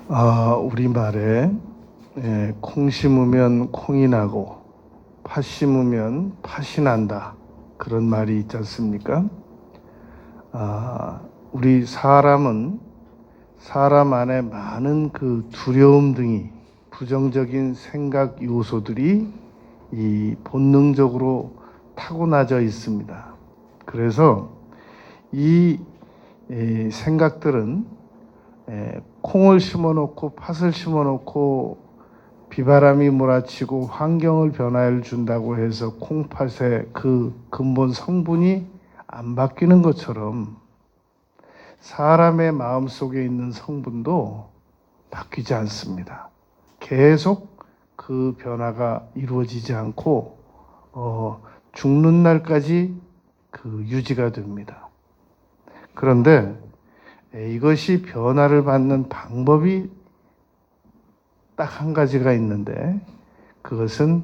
우리말에 콩 심으면 콩이 나고 팥 심으면 팥이 난다. 그런 말이 있지 않습니까? 우리 사람은 사람 안에 많은 그 두려움 등이 부정적인 생각 요소들이 이 본능적으로 타고나져 있습니다. 그래서 이 생각들은 콩을 심어놓고 팥을 심어놓고 비바람이 몰아치고 환경을 변화를 준다고 해서 콩팥의 그 근본 성분이 안 바뀌는 것처럼 사람의 마음속에 있는 성분도 바뀌지 않습니다. 계속 그 변화가 이루어지지 않고 죽는 날까지 그 유지가 됩니다. 그런데 이것이 변화를 받는 방법이 딱 한 가지가 있는데 그것은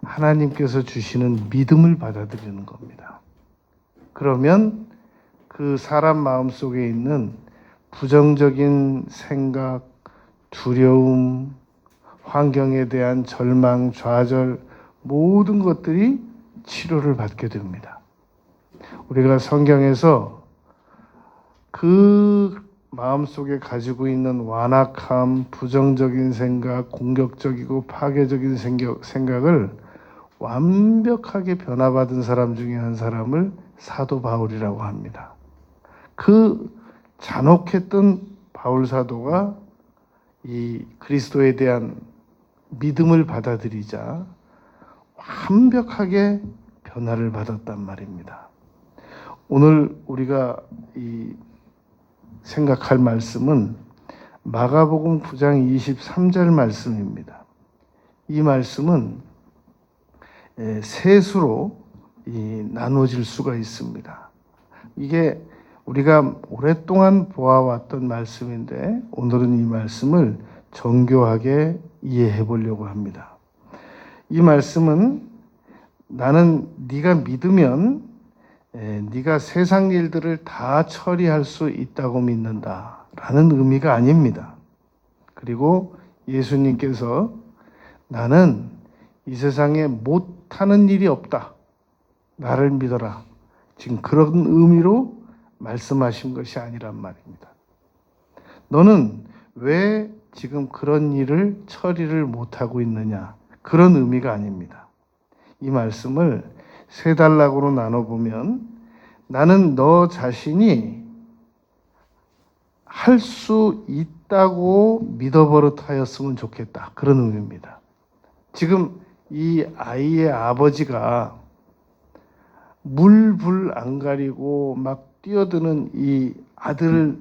하나님께서 주시는 믿음을 받아들이는 겁니다. 그러면 그 사람 마음속에 있는 부정적인 생각, 두려움, 환경에 대한 절망, 좌절 모든 것들이 치료를 받게 됩니다. 우리가 성경에서 그 마음속에 가지고 있는 완악함, 부정적인 생각, 공격적이고 파괴적인 생각을 완벽하게 변화받은 사람 중에 한 사람을 사도 바울이라고 합니다. 그 잔혹했던 바울 사도가 이 그리스도에 대한 믿음을 받아들이자 완벽하게 변화를 받았단 말입니다. 오늘 우리가 생각할 말씀은 마가복음 9장 23절 말씀입니다. 이 말씀은 셋으로 나누어질 수가 있습니다. 이게 우리가 오랫동안 보아왔던 말씀인데 오늘은 이 말씀을 정교하게 이해해 보려고 합니다. 이 말씀은 나는 네가 믿으면 네가 세상 일들을 다 처리할 수 있다고 믿는다 라는 의미가 아닙니다. 그리고 예수님께서 나는 이 세상에 못하는 일이 없다. 나를 믿어라. 지금 그런 의미로 말씀하신 것이 아니란 말입니다. 너는 왜 지금 그런 일을 처리를 못하고 있느냐? 그런 의미가 아닙니다. 이 말씀을 세 단락으로 나눠보면 나는 너 자신이 할 수 있다고 믿어버릇하였으면 좋겠다. 그런 의미입니다. 지금 이 아이의 아버지가 물불 안 가리고 막 뛰어드는 이 아들을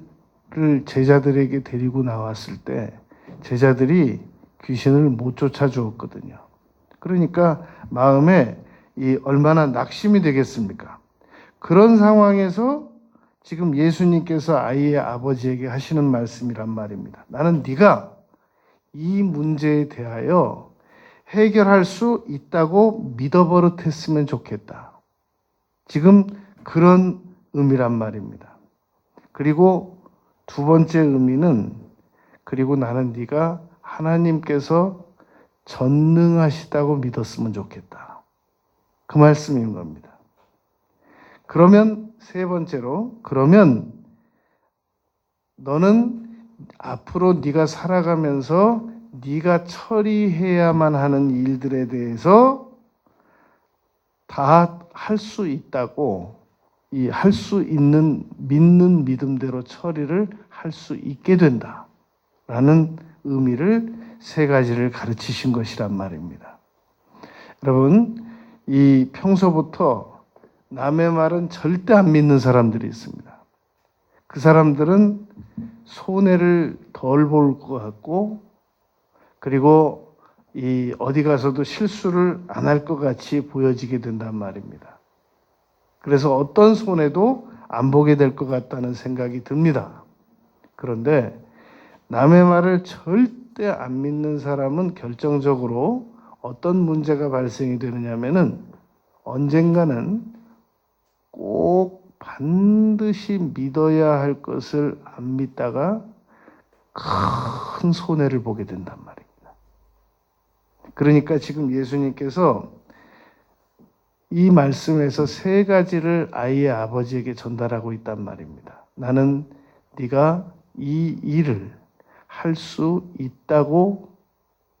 제자들에게 데리고 나왔을 때 제자들이 귀신을 못 쫓아주었거든요. 그러니까 마음에 얼마나 낙심이 되겠습니까? 그런 상황에서 지금 예수님께서 아이의 아버지에게 하시는 말씀이란 말입니다. 나는 네가 이 문제에 대하여 해결할 수 있다고 믿어버릇했으면 좋겠다. 지금 그런 의미란 말입니다. 그리고 두 번째 의미는 그리고 나는 네가 하나님께서 전능하시다고 믿었으면 좋겠다. 그 말씀인 겁니다. 그러면 세 번째로 그러면 너는 앞으로 네가 살아가면서 네가 처리해야만 하는 일들에 대해서 다 할 수 있다고 할 수 있는 믿는 믿음대로 처리를 할 수 있게 된다라는 의미를 세 가지를 가르치신 것이란 말입니다. 여러분, 이 평소부터 남의 말은 절대 안 믿는 사람들이 있습니다. 그 사람들은 손해를 덜 볼 것 같고 그리고 어디 가서도 실수를 안 할 것 같이 보여지게 된단 말입니다. 그래서 어떤 손해도 안 보게 될 것 같다는 생각이 듭니다. 그런데 남의 말을 절대 안 믿는 사람은 결정적으로 어떤 문제가 발생이 되느냐면은 언젠가는 꼭 반드시 믿어야 할 것을 안 믿다가 큰 손해를 보게 된단 말입니다. 그러니까 지금 예수님께서 이 말씀에서 세 가지를 아이의 아버지에게 전달하고 있단 말입니다. 나는 네가 이 일을 할 수 있다고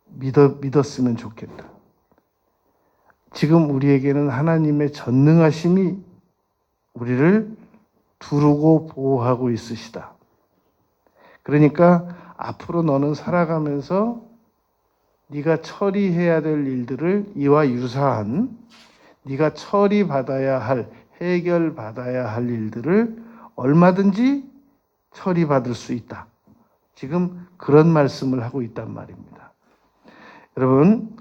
믿었으면 좋겠다. 지금 우리에게는 하나님의 전능하심이 우리를 두르고 보호하고 있으시다. 그러니까 앞으로 너는 살아가면서 네가 처리해야 될 일들을 이와 유사한 네가 처리받아야 할, 해결받아야 할 일들을 얼마든지 처리받을 수 있다. 지금 그런 말씀을 하고 있단 말입니다. 여러분,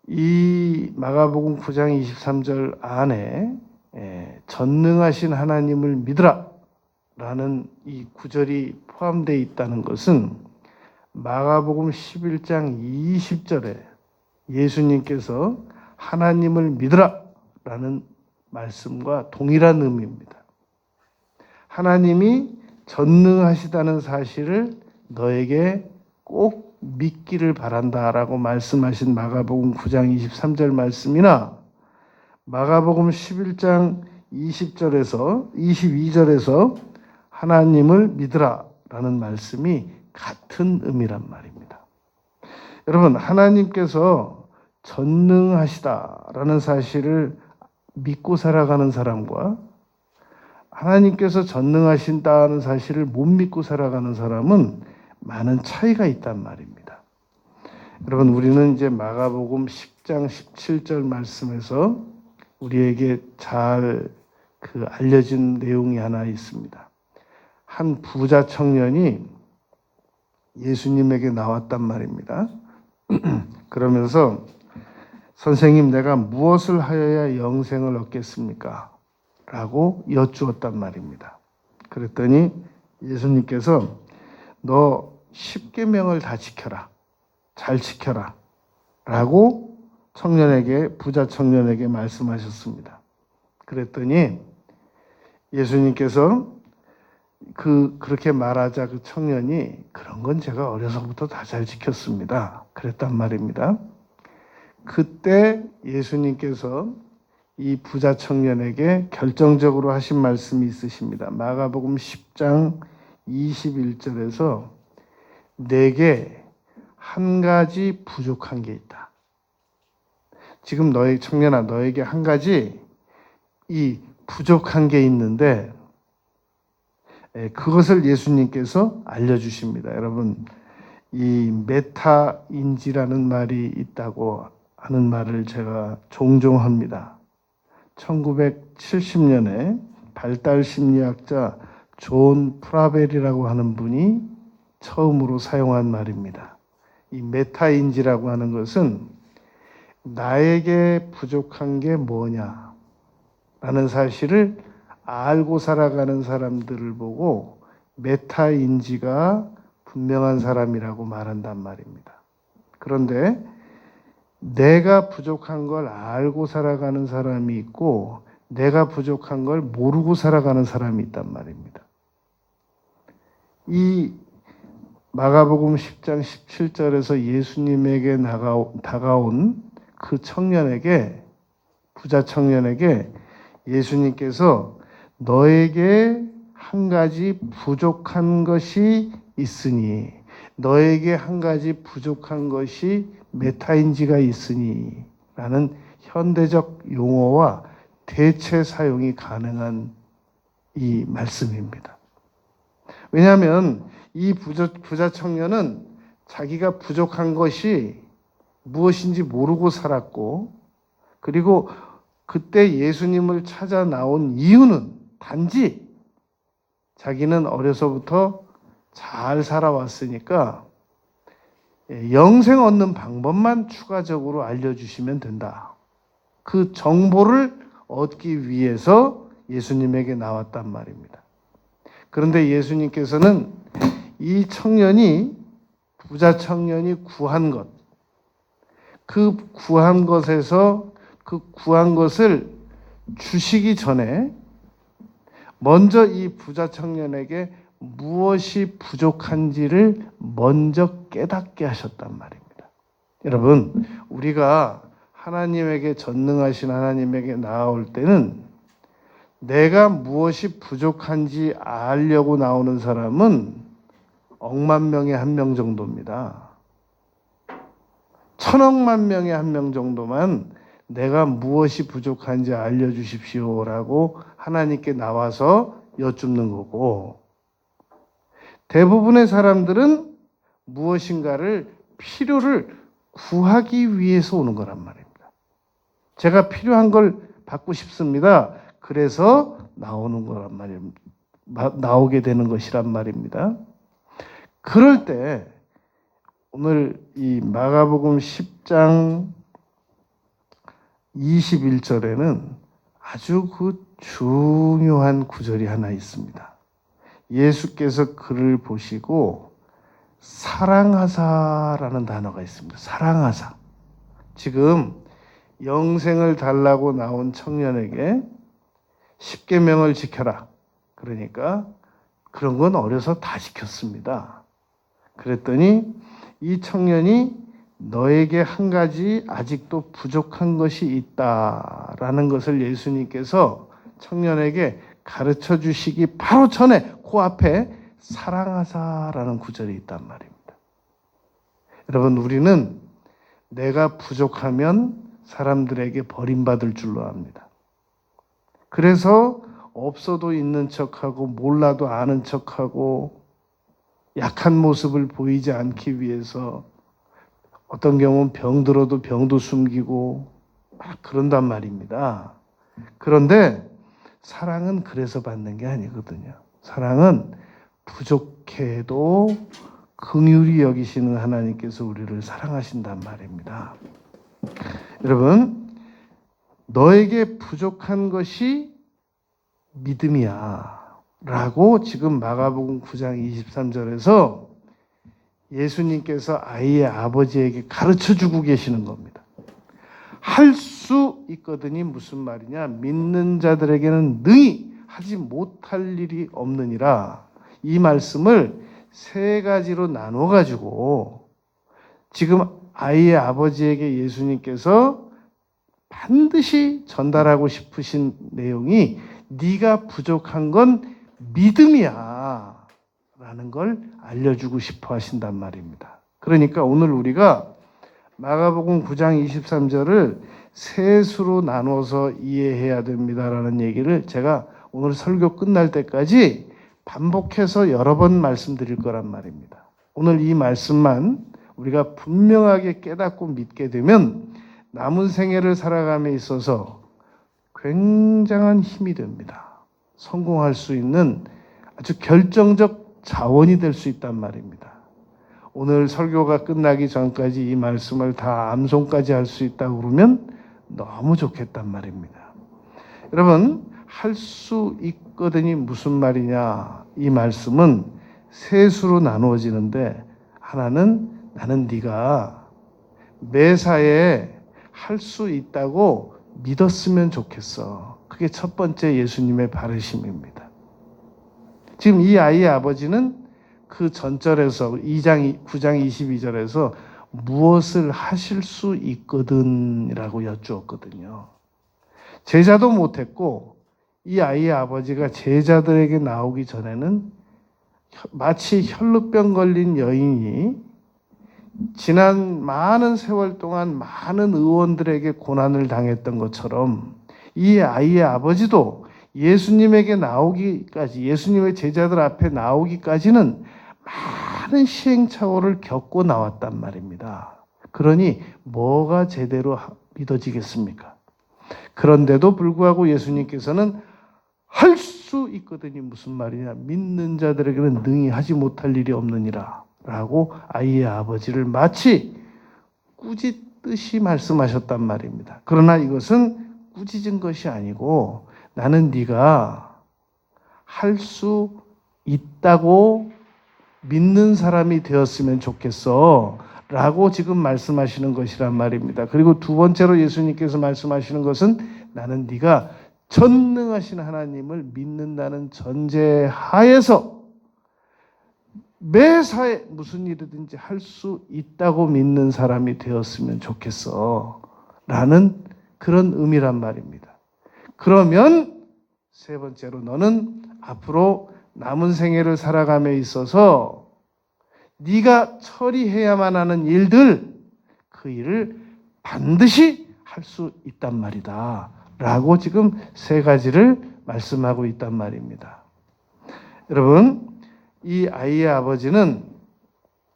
이 마가복음 9장 23절 안에 전능하신 하나님을 믿으라 라는 이 구절이 포함되어 있다는 것은 마가복음 11장 20절에 예수님께서 하나님을 믿으라 라는 말씀과 동일한 의미입니다. 하나님이 전능하시다는 사실을 너에게 꼭 믿기를 바란다라고 말씀하신 마가복음 9장 23절 말씀이나 마가복음 11장 20절에서 22절에서 하나님을 믿으라라는 말씀이 같은 의미란 말입니다. 여러분, 하나님께서 전능하시다라는 사실을 믿고 살아가는 사람과 하나님께서 전능하신다는 사실을 못 믿고 살아가는 사람은 많은 차이가 있단 말입니다. 여러분, 우리는 이제 마가복음 10장 17절 말씀에서 우리에게 잘 알려진 내용이 하나 있습니다. 한 부자 청년이 예수님에게 나왔단 말입니다. 그러면서 선생님, 내가 무엇을 하여야 영생을 얻겠습니까? 라고 여쭈었단 말입니다. 그랬더니 예수님께서 너 10계명을 다 지켜라. 잘 지켜라. 라고 부자 청년에게 말씀하셨습니다. 그랬더니 예수님께서 그렇게 말하자 그 청년이 그런 건 제가 어려서부터 다 잘 지켰습니다. 그랬단 말입니다. 그때 예수님께서 이 부자 청년에게 결정적으로 하신 말씀이 있으십니다. 마가복음 10장 21절에서 내게 한 가지 부족한 게 있다. 지금 너희 청년아, 너에게 한 가지 이 부족한 게 있는데 그것을 예수님께서 알려주십니다. 여러분, 이 메타인지라는 말이 있다고 하는 말을 제가 종종 합니다. 1970년에 발달 심리학자 존 프라벨이라고 하는 분이 처음으로 사용한 말입니다. 이 메타인지라고 하는 것은 나에게 부족한 게 뭐냐 라는 사실을 알고 살아가는 사람들을 보고 메타인지가 분명한 사람이라고 말한단 말입니다. 그런데 내가 부족한 걸 알고 살아가는 사람이 있고 내가 부족한 걸 모르고 살아가는 사람이 있단 말입니다. 이 마가복음 10장 17절에서 예수님에게 다가온 그 청년에게, 부자 청년에게 예수님께서 너에게 한 가지 부족한 것이 있으니, 너에게 한 가지 부족한 것이 메타인지가 있으니 라는 현대적 용어와 대체 사용이 가능한 이 말씀입니다. 왜냐하면 이 부자 청년은 자기가 부족한 것이 무엇인지 모르고 살았고, 그리고 그때 예수님을 찾아 나온 이유는 단지 자기는 어려서부터 잘 살아왔으니까 영생 얻는 방법만 추가적으로 알려주시면 된다. 그 정보를 얻기 위해서 예수님에게 나왔단 말입니다. 그런데 예수님께서는 이 부자 청년이 구한 것, 그 구한 것에서 그 구한 것을 주시기 전에 먼저 이 부자 청년에게 무엇이 부족한지를 먼저 깨닫게 하셨단 말입니다. 여러분, 우리가 하나님에게 전능하신 하나님에게 나아올 때는 내가 무엇이 부족한지 알려고 나오는 사람은 억만 명에 한 명 정도입니다. 천억만 명에 한 명 정도만 내가 무엇이 부족한지 알려주십시오라고 하나님께 나와서 여쭙는 거고, 대부분의 사람들은 무엇인가를 필요를 구하기 위해서 오는 거란 말입니다. 제가 필요한 걸 받고 싶습니다. 그래서 나오는 거란 말입니다. 나오게 되는 것이란 말입니다. 그럴 때 오늘 이 마가복음 10장 21절에는 아주 그 중요한 구절이 하나 있습니다. 예수께서 그를 보시고 사랑하사라는 단어가 있습니다. 사랑하사. 지금 영생을 달라고 나온 청년에게 10계명을 지켜라. 그러니까 그런 건 어려서 다 지켰습니다. 그랬더니 이 청년이 너에게 한 가지 아직도 부족한 것이 있다라는 것을 예수님께서 청년에게 가르쳐 주시기 바로 전에 그 앞에 사랑하사라는 구절이 있단 말입니다. 여러분, 우리는 내가 부족하면 사람들에게 버림받을 줄로 압니다. 그래서 없어도 있는 척하고 몰라도 아는 척하고 약한 모습을 보이지 않기 위해서 어떤 경우는 병들어도 병도 숨기고 막 그런단 말입니다. 그런데 사랑은 그래서 받는 게 아니거든요. 사랑은 부족해도 긍휼히 여기시는 하나님께서 우리를 사랑하신단 말입니다. 여러분, 너에게 부족한 것이 믿음이야 라고 지금 마가복음 9장 23절에서 예수님께서 아이의 아버지에게 가르쳐주고 계시는 겁니다. 할 수 있거든이 무슨 말이냐? 믿는 자들에게는 능히 하지 못할 일이 없느니라. 이 말씀을 세 가지로 나눠가지고 지금 아이의 아버지에게 예수님께서 반드시 전달하고 싶으신 내용이 네가 부족한 건 믿음이야 라는 걸 알려주고 싶어 하신단 말입니다. 그러니까 오늘 우리가 마가복음 9장 23절을 세 수로 나눠서 이해해야 됩니다라는 얘기를 제가 오늘 설교 끝날 때까지 반복해서 여러 번 말씀드릴 거란 말입니다. 오늘 이 말씀만 우리가 분명하게 깨닫고 믿게 되면 남은 생애를 살아감에 있어서 굉장한 힘이 됩니다. 성공할 수 있는 아주 결정적 자원이 될 수 있단 말입니다. 오늘 설교가 끝나기 전까지 이 말씀을 다 암송까지 할 수 있다고 그러면 너무 좋겠단 말입니다. 여러분, 할 수 있거든이 무슨 말이냐? 이 말씀은 세 수로 나누어지는데 하나는 나는 네가 매사에 할 수 있다고 믿었으면 좋겠어. 그게 첫 번째 예수님의 바르심입니다. 지금 이 아이의 아버지는 그 전절에서 9장 22절에서 무엇을 하실 수 있거든이라고 여쭈었거든요. 제자도 못했고 이 아이의 아버지가 제자들에게 나오기 전에는 마치 혈루병 걸린 여인이 지난 많은 세월 동안 많은 의원들에게 고난을 당했던 것처럼 이 아이의 아버지도 예수님에게 나오기까지, 예수님의 제자들 앞에 나오기까지는 많은 시행착오를 겪고 나왔단 말입니다. 그러니 뭐가 제대로 믿어지겠습니까? 그런데도 불구하고 예수님께서는 할 수 있거든이 무슨 말이냐? 믿는 자들에게는 능히 하지 못할 일이 없느니라 라고 아이의 아버지를 마치 꾸짖듯이 말씀하셨단 말입니다. 그러나 이것은 꾸짖은 것이 아니고 나는 네가 할 수 있다고 믿는 사람이 되었으면 좋겠어 라고 지금 말씀하시는 것이란 말입니다. 그리고 두 번째로 예수님께서 말씀하시는 것은 나는 네가 전능하신 하나님을 믿는다는 전제하에서 매사에 무슨 일이든지 할 수 있다고 믿는 사람이 되었으면 좋겠어 라는 그런 의미란 말입니다. 그러면 세 번째로 너는 앞으로 남은 생애를 살아감에 있어서 네가 처리해야만 하는 일들, 그 일을 반드시 할 수 있단 말이다 라고 지금 세 가지를 말씀하고 있단 말입니다. 여러분, 이 아이의 아버지는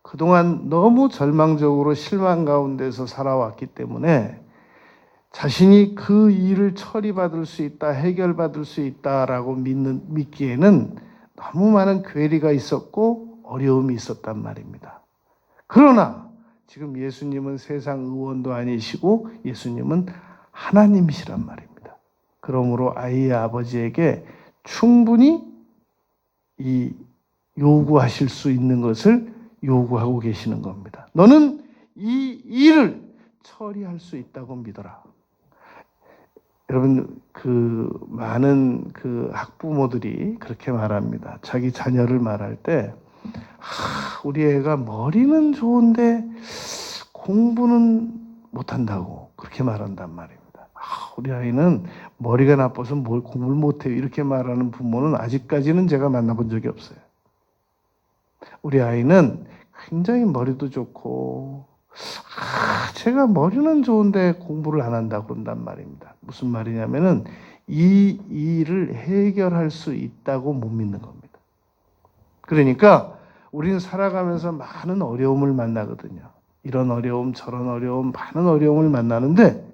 그동안 너무 절망적으로 실망 가운데서 살아왔기 때문에 자신이 그 일을 처리받을 수 있다, 해결받을 수 있다라고 믿기에는 너무 많은 괴리가 있었고 어려움이 있었단 말입니다. 그러나 지금 예수님은 세상 의원도 아니시고 예수님은 하나님이시란 말입니다. 그러므로 아이의 아버지에게 충분히 이 요구하실 수 있는 것을 요구하고 계시는 겁니다. 너는 이 일을 처리할 수 있다고 믿어라. 여러분, 많은 학부모들이 그렇게 말합니다. 자기 자녀를 말할 때, 우리 애가 머리는 좋은데 공부는 못한다고 그렇게 말한단 말입니다. 우리 아이는 머리가 나빠서 뭘 공부를 못해요. 이렇게 말하는 부모는 아직까지는 제가 만나본 적이 없어요. 우리 아이는 굉장히 머리도 좋고, 제가 머리는 좋은데 공부를 안 한다고 그런단 말입니다. 무슨 말이냐면은 이 일을 해결할 수 있다고 못 믿는 겁니다. 그러니까 우리는 살아가면서 많은 어려움을 만나거든요. 이런 어려움, 저런 어려움, 많은 어려움을 만나는데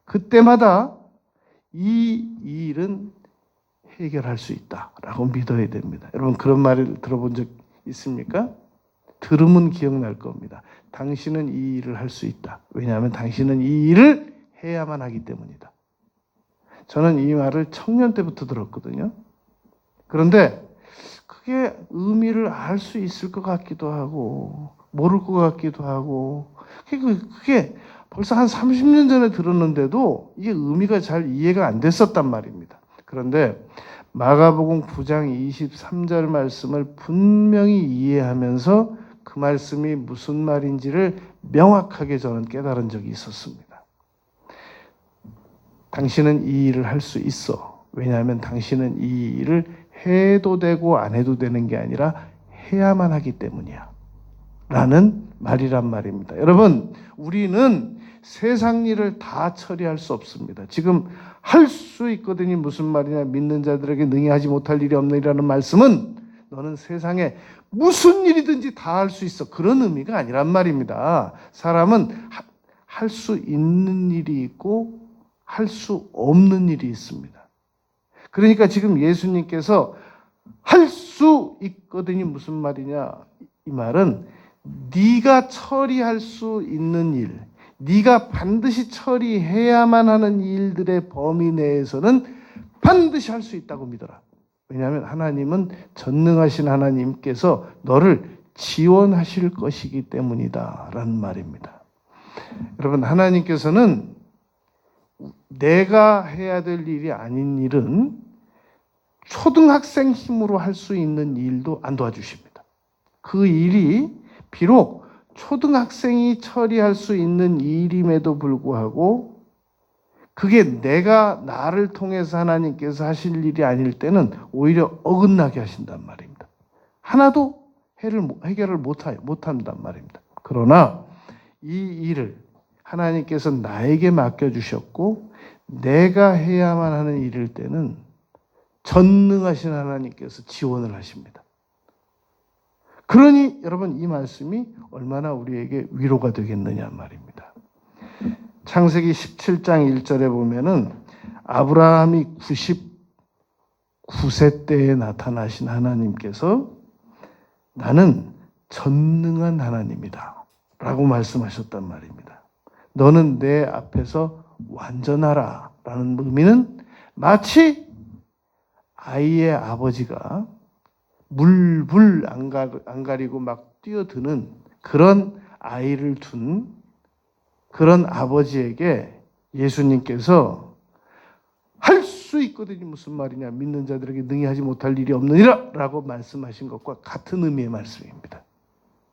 그때마다 이 일은 해결할 수 있다라고 믿어야 됩니다. 여러분, 그런 말을 들어본 적 있습니까? 들으면 기억날 겁니다. 당신은 이 일을 할 수 있다. 왜냐하면 당신은 이 일을 해야만 하기 때문이다. 저는 이 말을 청년 때부터 들었거든요. 그런데 그게 의미를 알 수 있을 것 같기도 하고 모를 것 같기도 하고 그게 벌써 한 30년 전에 들었는데도 이게 의미가 잘 이해가 안 됐었단 말입니다. 그런데 마가복음 9장 23절 말씀을 분명히 이해하면서 그 말씀이 무슨 말인지를 명확하게 저는 깨달은 적이 있었습니다. 당신은 이 일을 할 수 있어. 왜냐하면 당신은 이 일을 해도 되고 안 해도 되는 게 아니라 해야만 하기 때문이야. 라는 말이란 말입니다. 여러분, 우리는 세상 일을 다 처리할 수 없습니다. 지금 할 수 있거든요. 무슨 말이냐? 믿는 자들에게 능히 하지 못할 일이 없느니라는 말씀은 너는 세상에 무슨 일이든지 다 할 수 있어. 그런 의미가 아니란 말입니다. 사람은 할 수 있는 일이 있고 할 수 없는 일이 있습니다. 그러니까 지금 예수님께서 할 수 있거든요. 무슨 말이냐? 이 말은 네가 처리할 수 있는 일, 네가 반드시 처리해야만 하는 일들의 범위 내에서는 반드시 할 수 있다고 믿어라. 왜냐하면 하나님은 전능하신 하나님께서 너를 지원하실 것이기 때문이다 라는 말입니다. 여러분, 하나님께서는 내가 해야 될 일이 아닌 일은 초등학생 힘으로 할 수 있는 일도 안 도와주십니다. 그 일이 비록 초등학생이 처리할 수 있는 일임에도 불구하고 그게 나를 통해서 하나님께서 하실 일이 아닐 때는 오히려 어긋나게 하신단 말입니다. 하나도 해결을 못한단 말입니다. 그러나 이 일을 하나님께서 나에게 맡겨주셨고 내가 해야만 하는 일일 때는 전능하신 하나님께서 지원을 하십니다. 그러니 여러분, 이 말씀이 얼마나 우리에게 위로가 되겠느냐 말입니다. 창세기 17장 1절에 보면은 아브라함이 99세 때에 나타나신 하나님께서 나는 전능한 하나님이다 라고 말씀하셨단 말입니다. 너는 내 앞에서 완전하라 라는 의미는 마치 아이의 아버지가 물불 안 가리고 막 뛰어드는 그런 아이를 둔 그런 아버지에게 예수님께서 할 수 있거든요. 무슨 말이냐? 믿는 자들에게 능히 하지 못할 일이 없느니라 라고 말씀하신 것과 같은 의미의 말씀입니다.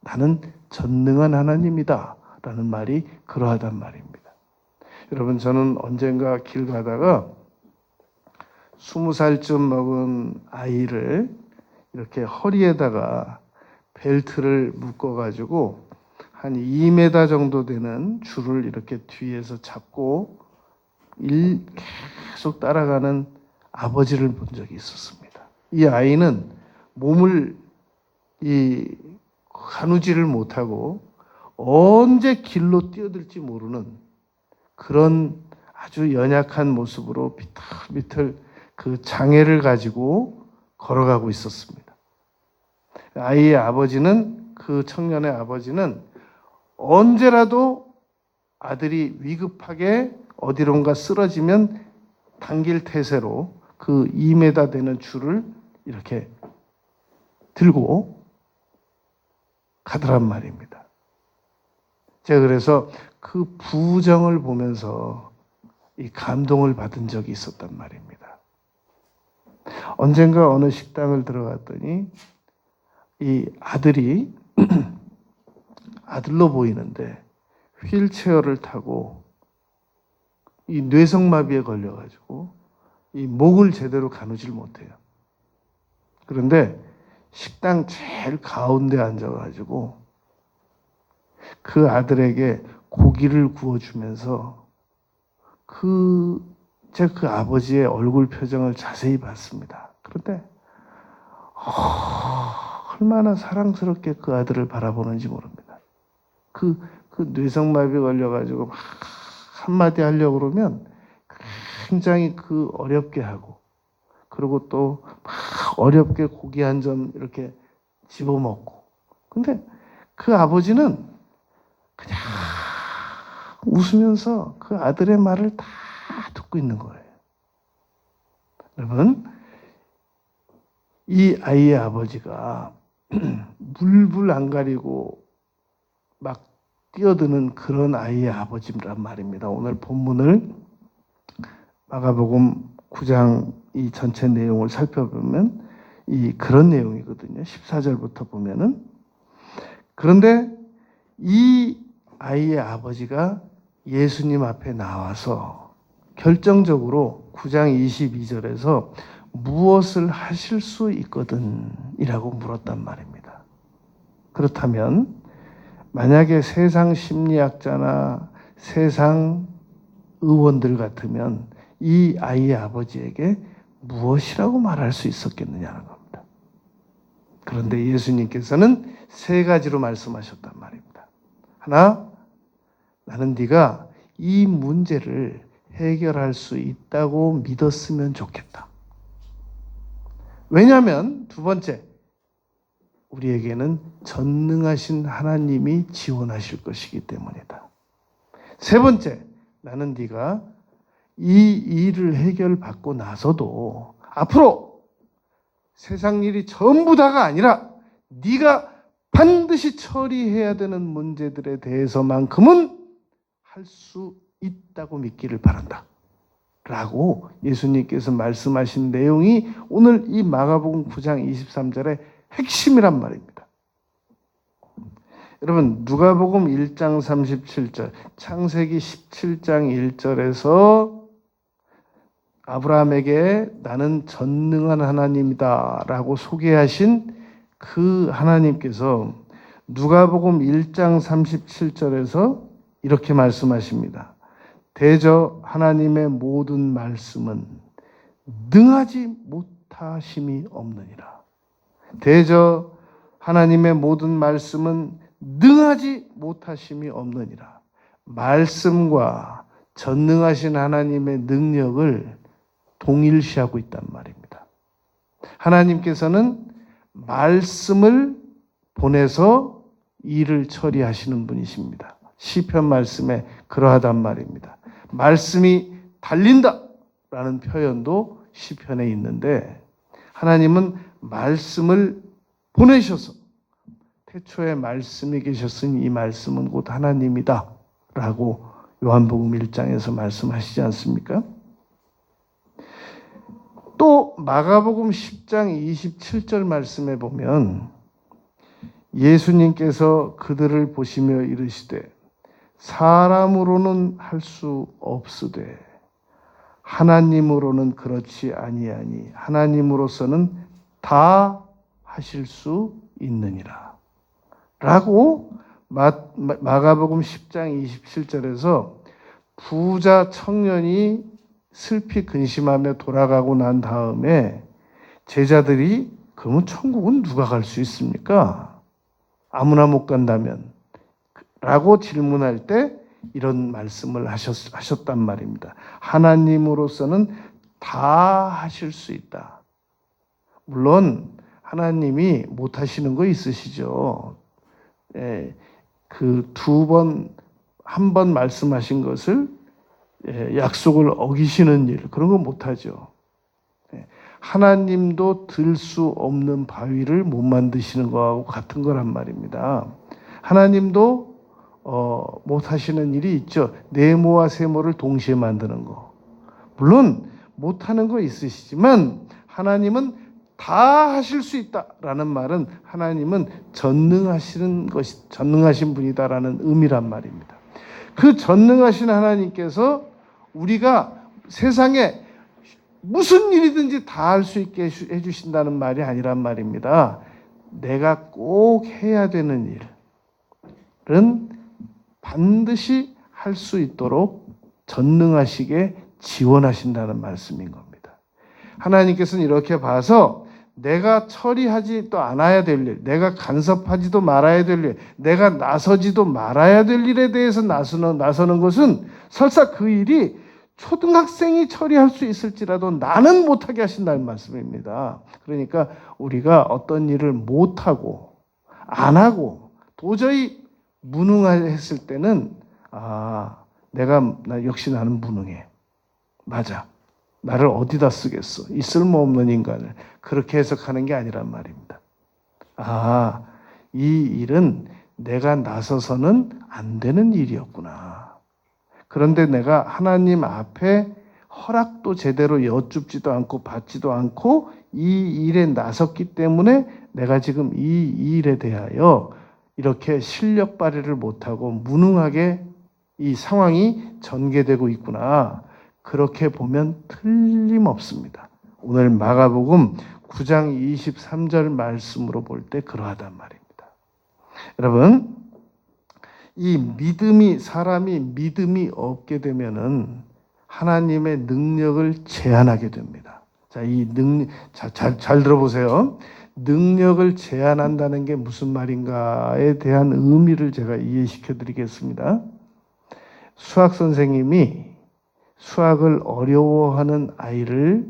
나는 전능한 하나님이다 라는 말이 그러하단 말입니다. 여러분, 저는 언젠가 길 가다가 20살쯤 먹은 아이를 이렇게 허리에다가 벨트를 묶어가지고 한 2m 정도 되는 줄을 이렇게 뒤에서 잡고 계속 따라가는 아버지를 본 적이 있었습니다. 이 아이는 몸을 가누지를 못하고 언제 길로 뛰어들지 모르는 그런 아주 연약한 모습으로 비틀비틀 그 장애를 가지고 걸어가고 있었습니다. 아이의 아버지는, 그 청년의 아버지는 언제라도 아들이 위급하게 어디론가 쓰러지면 당길 태세로 그 2m 되는 줄을 이렇게 들고 가더란 말입니다. 제가 그래서 그 부정을 보면서 이 감동을 받은 적이 있었단 말입니다. 언젠가 어느 식당을 들어갔더니 이 아들이 아들로 보이는데 휠체어를 타고 이 뇌성마비에 걸려가지고 이 목을 제대로 가누질 못해요. 그런데 식당 제일 가운데 앉아가지고 그 아들에게 고기를 구워주면서 제가 그 아버지의 얼굴 표정을 자세히 봤습니다. 그런데 얼마나 사랑스럽게 그 아들을 바라보는지 모릅니다. 그 뇌성마비 걸려가지고 막 한마디 하려고 그러면 굉장히 어렵게 하고, 그리고 또 막 어렵게 고기 한 점 이렇게 집어먹고. 근데 그 아버지는 그냥 웃으면서 그 아들의 말을 다 듣고 있는 거예요. 여러분, 이 아이의 아버지가 물불 안 가리고 막 뛰어드는 그런 아이의 아버지란 말입니다. 오늘 본문을 마가복음 9장 이 전체 내용을 살펴보면 그런 내용이거든요. 14절부터 보면은. 그런데 이 아이의 아버지가 예수님 앞에 나와서 결정적으로 9장 22절에서 무엇을 하실 수 있거든? 이라고 물었단 말입니다. 그렇다면 만약에 세상 심리학자나 세상 의원들 같으면 이 아이의 아버지에게 무엇이라고 말할 수 있었겠느냐는 겁니다. 그런데 예수님께서는 세 가지로 말씀하셨단 말입니다. 하나, 나는 네가 이 문제를 해결할 수 있다고 믿었으면 좋겠다. 왜냐하면 두 번째, 우리에게는 전능하신 하나님이 지원하실 것이기 때문이다. 세 번째, 나는 네가 이 일을 해결받고 나서도 앞으로 세상 일이 전부 다가 아니라 네가 반드시 처리해야 되는 문제들에 대해서만큼은 할 수 있다고 믿기를 바란다. 라고 예수님께서 말씀하신 내용이 오늘 이 마가복음 9장 23절의 핵심이란 말입니다. 여러분, 누가복음 1장 37절, 창세기 17장 1절에서 아브라함에게 나는 전능한 하나님이다 라고 소개하신 그 하나님께서 누가복음 1장 37절에서 이렇게 말씀하십니다. 대저 하나님의 모든 말씀은 능하지 못하심이 없느니라. 대저 하나님의 모든 말씀은 능하지 못하심이 없느니라. 말씀과 전능하신 하나님의 능력을 동일시하고 있단 말입니다. 하나님께서는 말씀을 보내서 일을 처리하시는 분이십니다. 시편 말씀에 그러하단 말입니다. 말씀이 달린다라는 표현도 시편에 있는데 하나님은 말씀을 보내셔서 태초에 말씀이 계셨으니 이 말씀은 곧 하나님이다 라고 요한복음 1장에서 말씀하시지 않습니까? 또 마가복음 10장 27절 말씀에 보면 예수님께서 그들을 보시며 이르시되 사람으로는 할 수 없으되 하나님으로는 그렇지 아니하니 하나님으로서는 다 하실 수 있느니라 라고 마가복음 10장 27절에서 부자 청년이 슬피 근심하며 돌아가고 난 다음에 제자들이 그러면 천국은 누가 갈 수 있습니까? 아무나 못 간다면 라고 질문할 때 이런 말씀을 하셨단 말입니다. 하나님으로서는 다 하실 수 있다. 물론 하나님이 못 하시는 거 있으시죠. 그 한 번 말씀하신 것을 약속을 어기시는 일, 그런 거 못하죠. 하나님도 들 수 없는 바위를 못 만드시는 거하고 같은 거란 말입니다. 하나님도 못 하시는 일이 있죠. 네모와 세모를 동시에 만드는 거. 물론 못 하는 거 있으시지만 하나님은 다 하실 수 있다라는 말은 하나님은 전능하신 분이다라는 의미란 말입니다. 그 전능하신 하나님께서 우리가 세상에 무슨 일이든지 다 할 수 있게 해주신다는 말이 아니란 말입니다. 내가 꼭 해야 되는 일은 반드시 할 수 있도록 전능하시게 지원하신다는 말씀인 겁니다. 하나님께서는 이렇게 봐서 내가 처리하지도 않아야 될 일, 내가 간섭하지도 말아야 될 일, 내가 나서지도 말아야 될 일에 대해서 나서는 것은 설사 그 일이 초등학생이 처리할 수 있을지라도 나는 못하게 하신다는 말씀입니다. 그러니까 우리가 어떤 일을 못하고 안 하고 도저히 무능했을 때는 나 역시 나는 무능해. 맞아. 나를 어디다 쓰겠어. 이 쓸모없는 인간을. 그렇게 해석하는 게 아니란 말입니다. 이 일은 내가 나서서는 안 되는 일이었구나. 그런데 내가 하나님 앞에 허락도 제대로 여쭙지도 않고 받지도 않고 이 일에 나섰기 때문에 내가 지금 이 일에 대하여 이렇게 실력 발휘를 못하고 무능하게 이 상황이 전개되고 있구나. 그렇게 보면 틀림없습니다. 오늘 마가복음 9장 23절 말씀으로 볼 때 그러하단 말입니다. 여러분, 사람이 믿음이 없게 되면은 하나님의 능력을 제한하게 됩니다. 잘 들어보세요. 능력을 제한한다는 게 무슨 말인가에 대한 의미를 제가 이해시켜 드리겠습니다. 수학 선생님이 수학을 어려워하는 아이를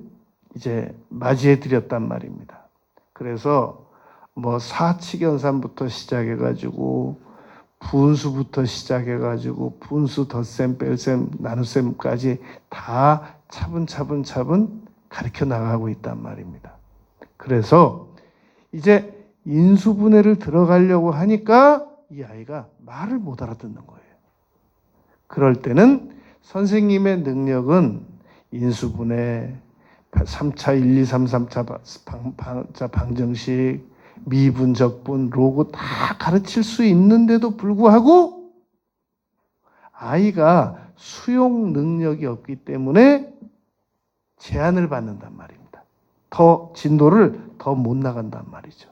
이제 맞이해 드렸단 말입니다. 그래서 사칙연산부터 시작해가지고 분수부터 시작해가지고 분수, 덧셈, 뺄셈, 나눗셈까지 다 차분차분 가르쳐 나가고 있단 말입니다. 그래서 이제 인수분해를 들어가려고 하니까 이 아이가 말을 못 알아듣는 거예요. 그럴 때는 선생님의 능력은 인수분해, 3차, 1, 2, 3, 3차 방정식, 미분, 적분, 로그 다 가르칠 수 있는데도 불구하고 아이가 수용 능력이 없기 때문에 제한을 받는단 말입니다. 진도를 더 못 나간단 말이죠.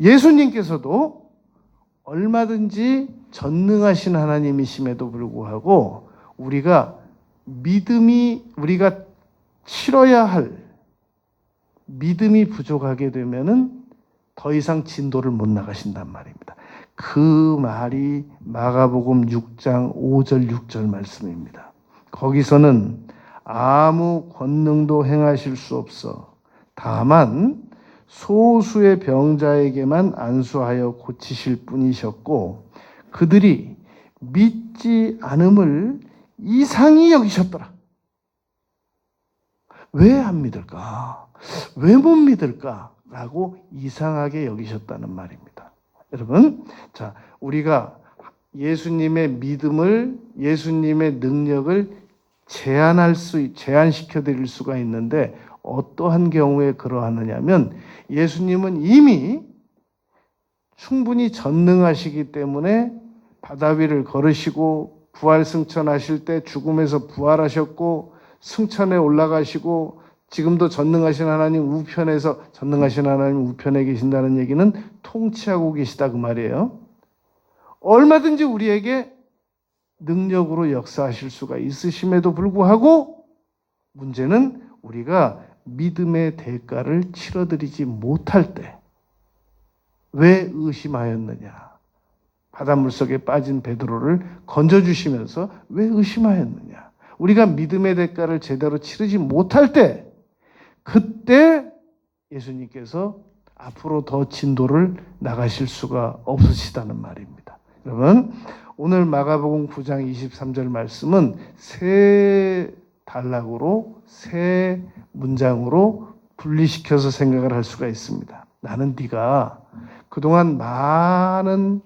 예수님께서도 얼마든지 전능하신 하나님이심에도 불구하고 우리가 치러야 할 믿음이 부족하게 되면은 더 이상 진도를 못 나가신단 말입니다. 그 말이 마가복음 6장 5절 6절 말씀입니다. 거기서는 아무 권능도 행하실 수 없어 다만 소수의 병자에게만 안수하여 고치실 뿐이셨고 그들이 믿지 않음을 이상히 여기셨더라. 왜 안 믿을까? 왜 못 믿을까? 라고 이상하게 여기셨다는 말입니다. 여러분, 우리가 예수님의 믿음을, 예수님의 능력을 제한시켜 드릴 수가 있는데 어떠한 경우에 그러하느냐면 예수님은 이미 충분히 전능하시기 때문에 바다 위를 걸으시고 부활 승천하실 때 죽음에서 부활하셨고 승천에 올라가시고 지금도 전능하신 하나님 우편에서 전능하신 하나님 우편에 계신다는 얘기는 통치하고 계시다 그 말이에요. 얼마든지 우리에게 능력으로 역사하실 수가 있으심에도 불구하고 문제는 우리가 믿음의 대가를 치러드리지 못할 때 왜 의심하였느냐? 바닷물 속에 빠진 베드로를 건져주시면서 왜 의심하였느냐? 우리가 믿음의 대가를 제대로 치르지 못할 때 그때 예수님께서 앞으로 더 진도를 나가실 수가 없으시다는 말입니다. 여러분 오늘 마가복음 9장 23절 말씀은 세 단락으로 세 문장으로 분리시켜서 생각을 할 수가 있습니다. 나는 네가 그동안 많은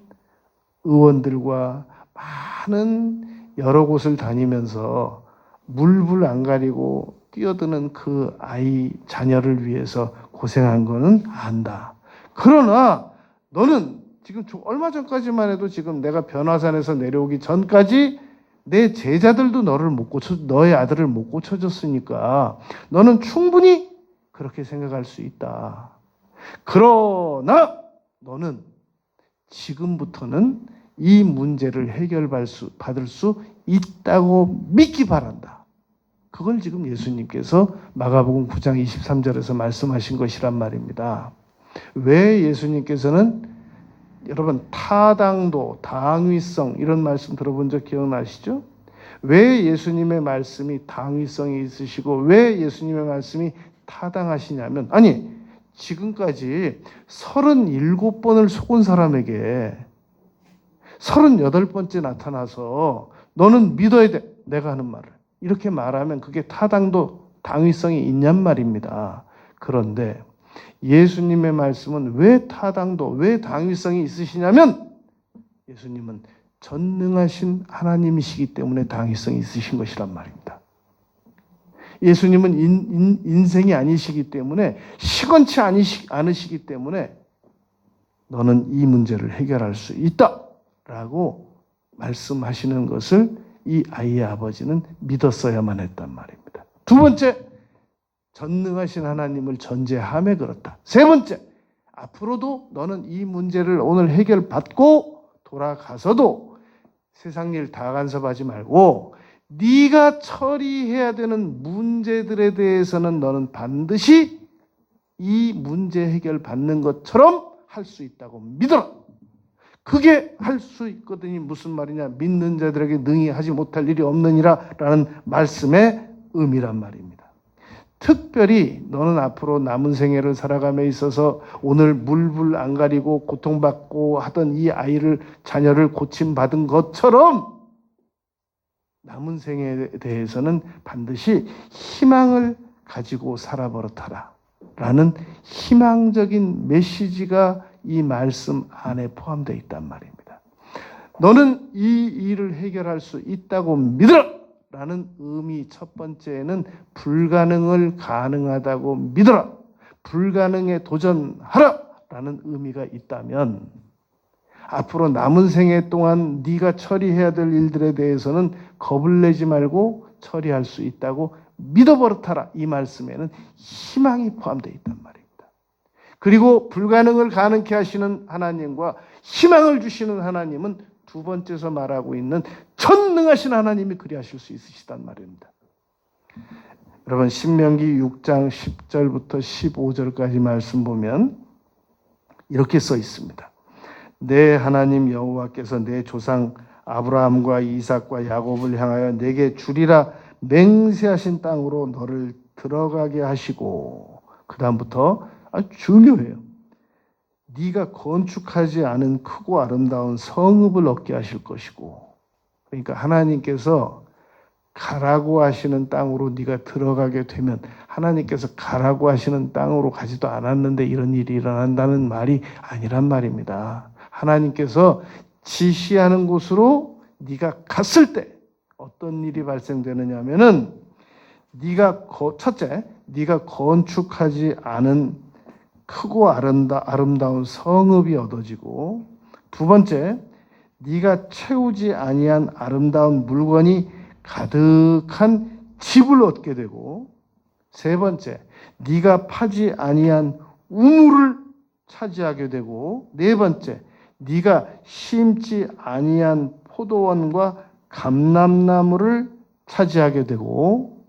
의원들과 많은 여러 곳을 다니면서 물불 안 가리고 뛰어드는 그 아이 자녀를 위해서 고생한 거는 안다. 그러나 너는 지금 얼마 전까지만 해도 지금 내가 변화산에서 내려오기 전까지 내 제자들도 너의 아들을 못 고쳐줬으니까 너는 충분히 그렇게 생각할 수 있다. 그러나 너는 지금부터는 이 문제를 해결받을 수 있다고 믿기 바란다. 그걸 지금 예수님께서 마가복음 9장 23절에서 말씀하신 것이란 말입니다. 왜 예수님께서는 여러분 타당도, 당위성 이런 말씀 들어본 적 기억나시죠? 왜 예수님의 말씀이 당위성이 있으시고 왜 예수님의 말씀이 타당하시냐면 아니 지금까지 37번을 속은 사람에게 38번째 나타나서 너는 믿어야 돼. 내가 하는 말을. 이렇게 말하면 그게 타당도, 당위성이 있냔 말입니다. 그런데 예수님의 말씀은 왜 타당도, 왜 당위성이 있으시냐면 예수님은 전능하신 하나님이시기 때문에 당위성이 있으신 것이란 말입니다. 예수님은 인생이 아니시기 때문에 시건치 않으시기 때문에 너는 이 문제를 해결할 수 있다라고 말씀하시는 것을 이 아이의 아버지는 믿었어야만 했단 말입니다. 두 번째, 전능하신 하나님을 전제함에 그렇다. 세 번째, 앞으로도 너는 이 문제를 오늘 해결받고 돌아가서도 세상 일 다 간섭하지 말고 네가 처리해야 되는 문제들에 대해서는 너는 반드시 이 문제 해결받는 것처럼 할 수 있다고 믿어라. 그게 할 수 있거든요. 무슨 말이냐? 믿는 자들에게 능히 하지 못할 일이 없느니라 라는 말씀의 의미란 말입니다. 특별히 너는 앞으로 남은 생애를 살아감에 있어서 오늘 물불 안 가리고 고통받고 하던 이 자녀를 고침받은 것처럼 남은 생애에 대해서는 반드시 희망을 가지고 살아버릇하라 라는 희망적인 메시지가 이 말씀 안에 포함되어 있단 말입니다. 너는 이 일을 해결할 수 있다고 믿어라 라는 의미 첫 번째는 불가능을 가능하다고 믿어라. 불가능에 도전하라 라는 의미가 있다면 앞으로 남은 생애 동안 네가 처리해야 될 일들에 대해서는 겁을 내지 말고 처리할 수 있다고 믿어버릇하라. 이 말씀에는 희망이 포함되어 있단 말입니다. 그리고 불가능을 가능케 하시는 하나님과 희망을 주시는 하나님은 두 번째서 말하고 있는 전능하신 하나님이 그리하실 수 있으시단 말입니다. 여러분 신명기 6장 10절부터 15절까지 말씀 보면 이렇게 써 있습니다. 내 하나님 여호와께서 내 조상 아브라함과 이삭과 야곱을 향하여 내게 주리라 맹세하신 땅으로 너를 들어가게 하시고 그 다음부터 아주 중요해요. 네가 건축하지 않은 크고 아름다운 성읍을 얻게 하실 것이고 그러니까 하나님께서 가라고 하시는 땅으로 네가 들어가게 되면 하나님께서 가라고 하시는 땅으로 가지도 않았는데 이런 일이 일어난다는 말이 아니란 말입니다. 하나님께서 지시하는 곳으로 네가 갔을 때 어떤 일이 발생되느냐면은 네가 첫째 네가 건축하지 않은 크고 아름다운 성읍이 얻어지고, 두 번째, 네가 채우지 아니한 아름다운 물건이 가득한 집을 얻게 되고, 세 번째, 네가 파지 아니한 우물을 차지하게 되고, 네 번째, 네가 심지 아니한 포도원과 감람나무를 차지하게 되고,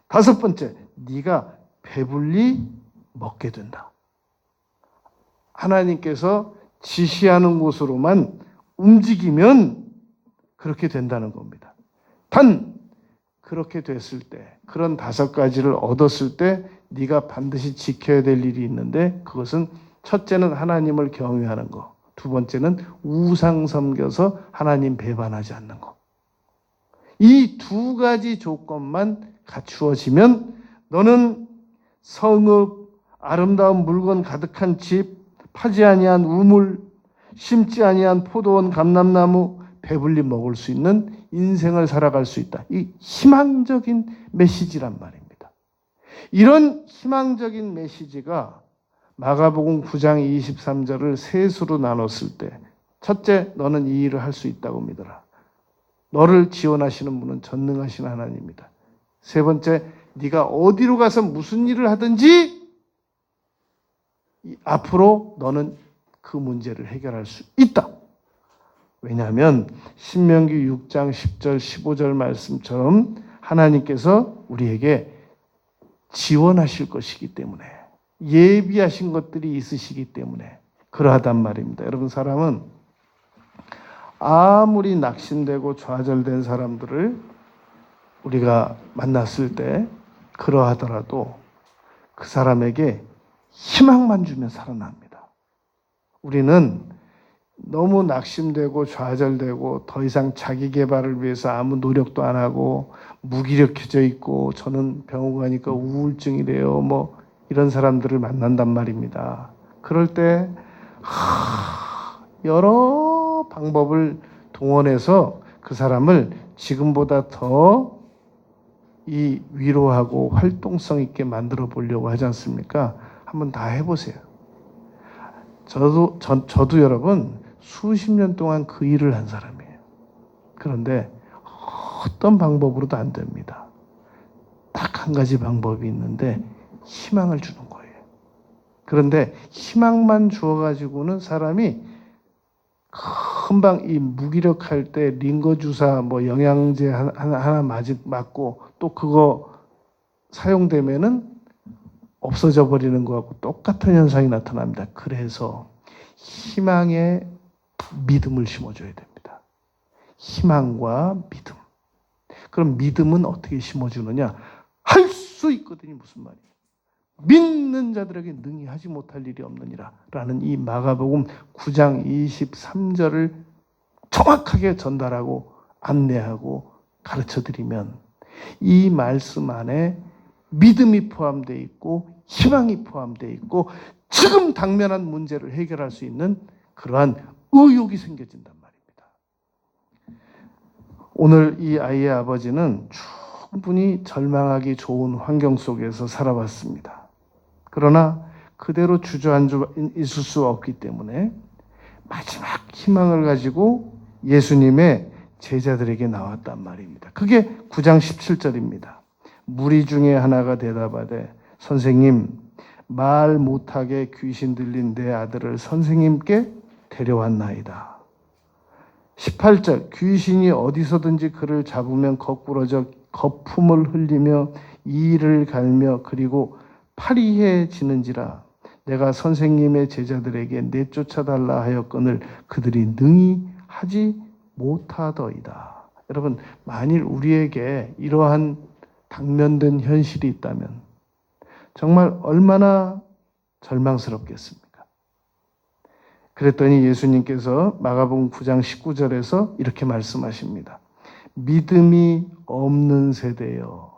다섯 번째, 네가 배불리 먹게 된다. 하나님께서 지시하는 곳으로만 움직이면 그렇게 된다는 겁니다. 단 그렇게 됐을 때, 그런 다섯 가지를 얻었을 때 네가 반드시 지켜야 될 일이 있는데, 그것은 첫째는 하나님을 경외하는 거, 두 번째는 우상 섬겨서 하나님 배반하지 않는 거. 이 두 가지 조건만 갖추어지면 너는 성읍, 아름다운 물건 가득한 집, 파지 아니한 우물, 심지 아니한 포도원, 감람나무, 배불리 먹을 수 있는 인생을 살아갈 수 있다. 이 희망적인 메시지란 말입니다. 이런 희망적인 메시지가 마가복음 9장 23절을 세 수로 나눴을 때, 첫째, 너는 이 일을 할 수 있다고 믿어라. 너를 지원하시는 분은 전능하신 하나님입니다. 세 번째, 네가 어디로 가서 무슨 일을 하든지 앞으로 너는 그 문제를 해결할 수 있다. 왜냐하면 신명기 6장 10절 15절 말씀처럼 하나님께서 우리에게 지원하실 것이기 때문에, 예비하신 것들이 있으시기 때문에 그러하단 말입니다. 여러분, 사람은 아무리 낙심되고 좌절된 사람들을 우리가 만났을 때 그러하더라도 그 사람에게 희망만 주면 살아납니다. 우리는 너무 낙심되고 좌절되고 더 이상 자기 개발을 위해서 아무 노력도 안 하고 무기력해져 있고, 저는 병원 가니까 우울증이래요, 뭐 이런 사람들을 만난단 말입니다. 그럴 때 여러 방법을 동원해서 그 사람을 지금보다 더 이 위로하고 활동성 있게 만들어 보려고 하지 않습니까? 한번 다 해보세요. 저도 여러분 수십 년 동안 그 일을 한 사람이에요. 그런데 어떤 방법으로도 안 됩니다. 딱 한 가지 방법이 있는데 희망을 주는 거예요. 그런데 희망만 주어가지고는 사람이 금방 이 무기력할 때 링거 주사 뭐 영양제 하나 맞고 또 그거 사용되면은 없어져 버리는 거하고 똑같은 현상이 나타납니다. 그래서 희망의 믿음을 심어줘야 됩니다. 희망과 믿음. 그럼 믿음은 어떻게 심어주느냐? 할 수 있거든요. 무슨 말이에요? 믿는 자들에게 능히 하지 못할 일이 없느니라 라는 이 마가복음 9장 23절을 정확하게 전달하고 안내하고 가르쳐드리면 이 말씀 안에 믿음이 포함되어 있고 희망이 포함되어 있고 지금 당면한 문제를 해결할 수 있는 그러한 의욕이 생겨진단 말입니다. 오늘 이 아이의 아버지는 충분히 절망하기 좋은 환경 속에서 살아왔습니다. 그러나 그대로 주저앉아 있을 수 없기 때문에 마지막 희망을 가지고 예수님의 제자들에게 나왔단 말입니다. 그게 9장 17절입니다. 무리 중에 하나가 대답하되 선생님, 말 못하게 귀신 들린 내 아들을 선생님께 데려왔나이다. 18절, 귀신이 어디서든지 그를 잡으면 거꾸러져 거품을 흘리며 이를 갈며 그리고 파리해지는지라 내가 선생님의 제자들에게 내쫓아달라 하였거늘 그들이 능히 하지 못하더이다. 여러분, 만일 우리에게 이러한 당면된 현실이 있다면 정말 얼마나 절망스럽겠습니까? 그랬더니 예수님께서 마가복음 9장 19절에서 이렇게 말씀하십니다. 믿음이 없는 세대여.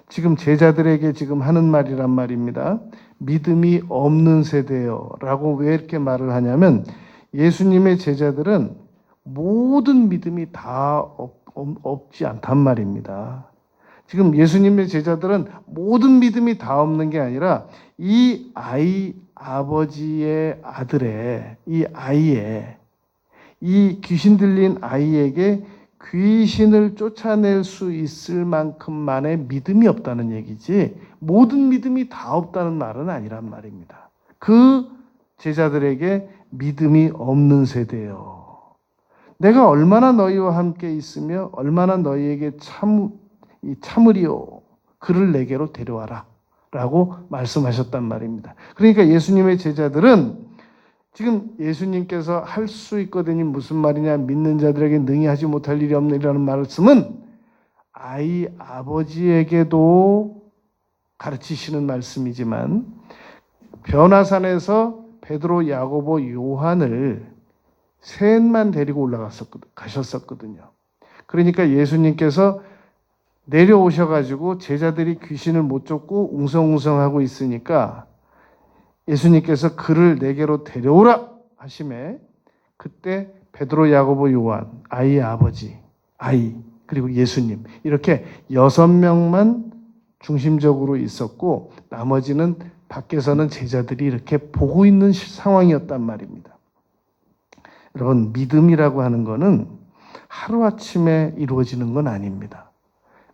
지금 제자들에게 지금 하는 말이란 말입니다. 믿음이 없는 세대여 라고 왜 이렇게 말을 하냐면 예수님의 제자들은 모든 믿음이 다 없지 않단 말입니다. 지금 예수님의 제자들은 모든 믿음이 다 없는 게 아니라 이 아버지의 아들의 이 아이의 이 귀신 들린 아이에게 귀신을 쫓아낼 수 있을 만큼만의 믿음이 없다는 얘기지 모든 믿음이 다 없다는 말은 아니란 말입니다. 그 제자들에게 믿음이 없는 세대예요. 내가 얼마나 너희와 함께 있으며 얼마나 너희에게 참으리요. 그를 내게로 데려와라 라고 말씀하셨단 말입니다. 그러니까 예수님의 제자들은 지금 예수님께서 할 수 있거든요. 무슨 말이냐? 믿는 자들에게 능히 하지 못할 일이 없느니라는 말씀은 아이 아버지에게도 가르치시는 말씀이지만 변화산에서 베드로, 야고보, 요한을 셋만 데리고 가셨었거든요. 그러니까 예수님께서 내려오셔가지고 제자들이 귀신을 못 쫓고 웅성웅성하고 있으니까 예수님께서 그를 내게로 데려오라 하심에 그때 베드로, 야고보, 요한, 아이의 아버지, 아이, 그리고 예수님 이렇게 6명만 중심적으로 있었고 나머지는 밖에서는 제자들이 이렇게 보고 있는 상황이었단 말입니다. 여러분, 믿음이라고 하는 거는 하루아침에 이루어지는 건 아닙니다.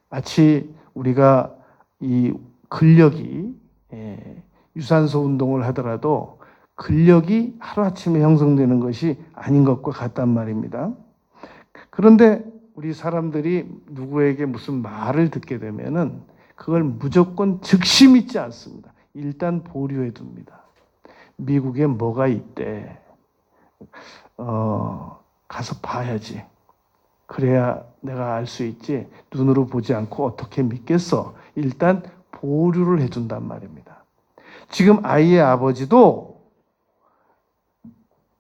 마치 우리가 이 근력이 유산소 운동을 하더라도 근력이 하루아침에 형성되는 것이 아닌 것과 같단 말입니다. 그런데 우리 사람들이 누구에게 무슨 말을 듣게 되면은 그걸 무조건 즉시 믿지 않습니다. 일단 보류해 둡니다. 미국에 뭐가 있대. 가서 봐야지. 그래야 내가 알 수 있지. 눈으로 보지 않고 어떻게 믿겠어. 일단 보류를 해준단 말입니다. 지금 아이의 아버지도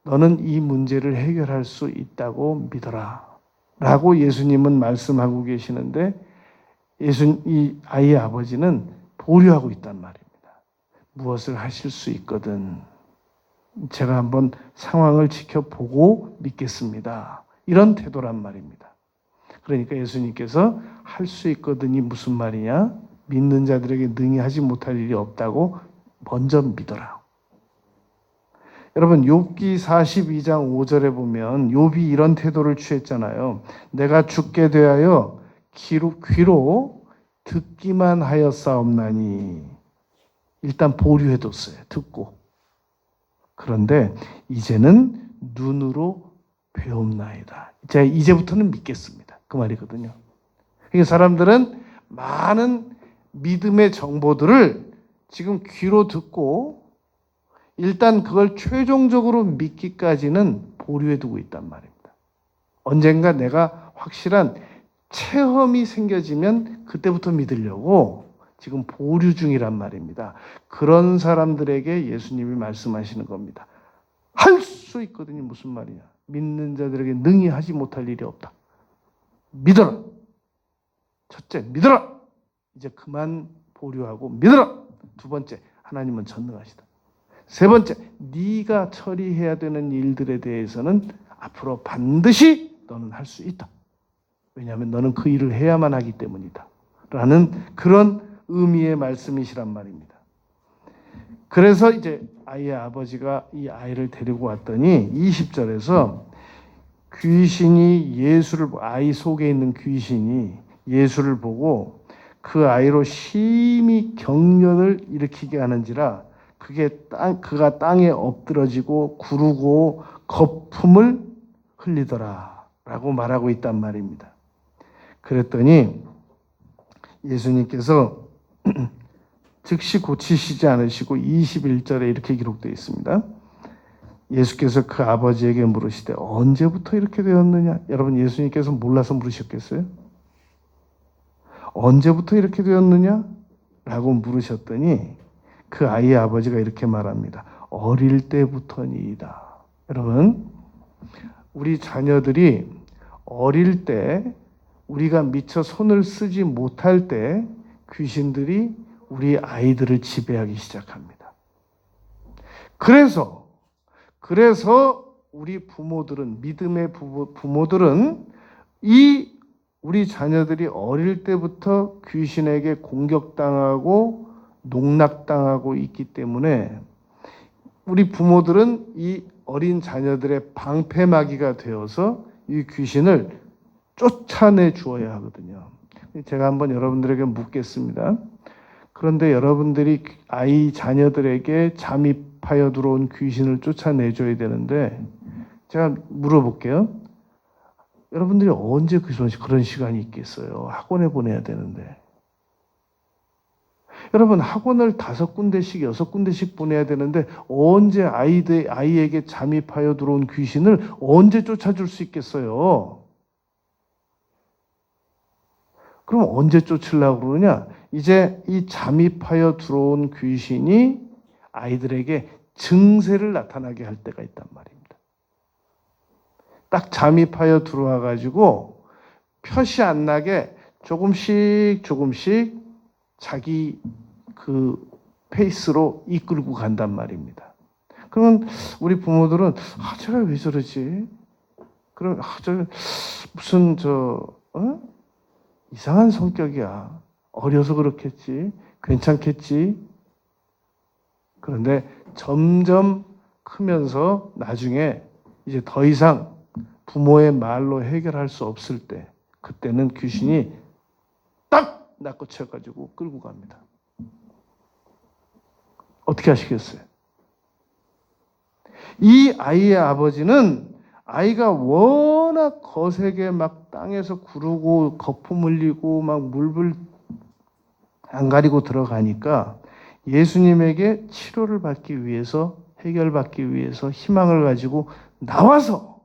너는 이 문제를 해결할 수 있다고 믿어라 라고 예수님은 말씀하고 계시는데 이 아이의 아버지는 보류하고 있단 말입니다. 무엇을 하실 수 있거든. 제가 한번 상황을 지켜보고 믿겠습니다. 이런 태도란 말입니다. 그러니까 예수님께서 할 수 있거든이 무슨 말이냐? 믿는 자들에게 능히 하지 못할 일이 없다고 먼저 믿어라. 여러분 욥기 42장 5절에 보면 욥이 이런 태도를 취했잖아요. 내가 죽게 되하여 귀로 듣기만 하였사옵나니 일단 보류해뒀어요. 듣고. 그런데 이제는 눈으로 배움나이다. 이제부터는 믿겠습니다. 그 말이거든요. 그러니까 사람들은 많은 믿음의 정보들을 지금 귀로 듣고 일단 그걸 최종적으로 믿기까지는 보류해두고 있단 말입니다. 언젠가 내가 확실한 체험이 생겨지면 그때부터 믿으려고 지금 보류 중이란 말입니다. 그런 사람들에게 예수님이 말씀하시는 겁니다. 할 수 있거든요. 무슨 말이냐. 믿는 자들에게 능히 하지 못할 일이 없다. 믿어라. 첫째, 믿어라. 이제 그만 보류하고 믿어라. 두 번째, 하나님은 전능하시다. 세 번째, 네가 처리해야 되는 일들에 대해서는 앞으로 반드시 너는 할 수 있다. 왜냐하면 너는 그 일을 해야만 하기 때문이다. 라는 그런 의미의 말씀이시란 말입니다. 그래서 이제 아이의 아버지가 이 아이를 데리고 왔더니 20절에서 아이 속에 있는 귀신이 예수를 보고 그 아이로 심히 경련을 일으키게 하는지라 그가 땅에 엎드러지고 구르고 거품을 흘리더라 라고 말하고 있단 말입니다. 그랬더니 예수님께서 즉시 고치시지 않으시고 21절에 이렇게 기록되어 있습니다. 예수께서 그 아버지에게 물으시되 언제부터 이렇게 되었느냐? 여러분 예수님께서 몰라서 물으셨겠어요? 언제부터 이렇게 되었느냐? 라고 물으셨더니 그 아이의 아버지가 이렇게 말합니다. 어릴 때부터니이다. 여러분 우리 자녀들이 어릴 때 우리가 미처 손을 쓰지 못할 때 귀신들이 우리 아이들을 지배하기 시작합니다. 그래서 우리 부모들은 믿음의 부모들은 이 우리 자녀들이 어릴 때부터 귀신에게 공격당하고 농락당하고 있기 때문에 우리 부모들은 이 어린 자녀들의 방패막이가 되어서 이 귀신을 쫓아내 주어야 하거든요. 제가 한번 여러분들에게 묻겠습니다. 그런데 여러분들이 아이 자녀들에게 잠입하여 들어온 귀신을 쫓아내줘야 되는데 제가 물어볼게요. 여러분들이 언제 그런 시간이 있겠어요? 학원에 보내야 되는데. 여러분 학원을 5군데씩 6군데씩 보내야 되는데 언제 아이에게 잠입하여 들어온 귀신을 언제 쫓아줄 수 있겠어요? 그럼 언제 쫓으려고 그러냐? 이제 이 잠입하여 들어온 귀신이 아이들에게 증세를 나타나게 할 때가 있단 말입니다. 딱 잠입하여 들어와 가지고 표시 안 나게 조금씩 자기 그 페이스로 이끌고 간단 말입니다. 그러면 우리 부모들은 제가 왜 저러지? 그럼 저 무슨 이상한 성격이야. 어려서 그렇겠지. 괜찮겠지. 그런데 점점 크면서 나중에 이제 더 이상 부모의 말로 해결할 수 없을 때 그때는 귀신이 딱 낚아채가지고 끌고 갑니다. 어떻게 하시겠어요? 이 아이의 아버지는 아이가 워낙 거세게 막 땅에서 구르고 거품 흘리고 막 물불 안 가리고 들어가니까 예수님에게 치료를 받기 위해서 해결받기 위해서 희망을 가지고 나와서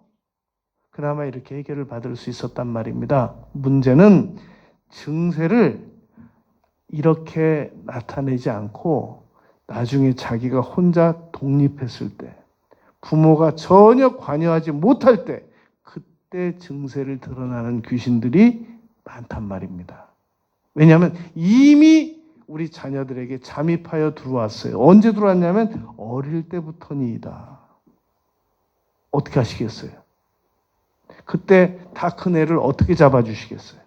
그나마 이렇게 해결을 받을 수 있었단 말입니다. 문제는 증세를 이렇게 나타내지 않고 나중에 자기가 혼자 독립했을 때 부모가 전혀 관여하지 못할 때 그때 증세를 드러나는 귀신들이 많단 말입니다. 왜냐하면 이미 우리 자녀들에게 잠입하여 들어왔어요. 언제 들어왔냐면 어릴 때부터니이다. 어떻게 하시겠어요? 그때 다 큰 애를 어떻게 잡아주시겠어요?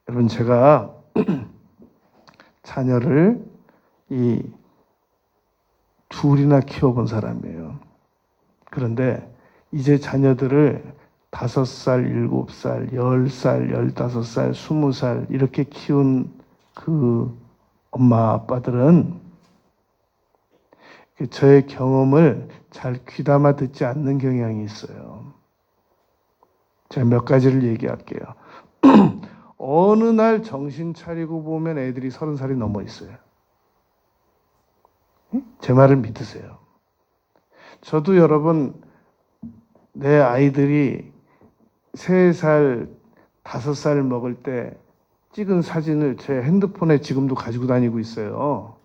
여러분 제가 자녀를 둘이나 키워본 사람이에요. 그런데 이제 자녀들을 5살, 7살, 10살, 15살, 20살 이렇게 키운 그 엄마 아빠들은 저의 경험을 잘 귀담아 듣지 않는 경향이 있어요. 제가 몇 가지를 얘기할게요. 어느 날 정신 차리고 보면 애들이 30살이 넘어 있어요. 제 말을 믿으세요. 저도 여러분 내 아이들이 3살, 5살 먹을 때 찍은 사진을 제 핸드폰에 지금도 가지고 다니고 있어요.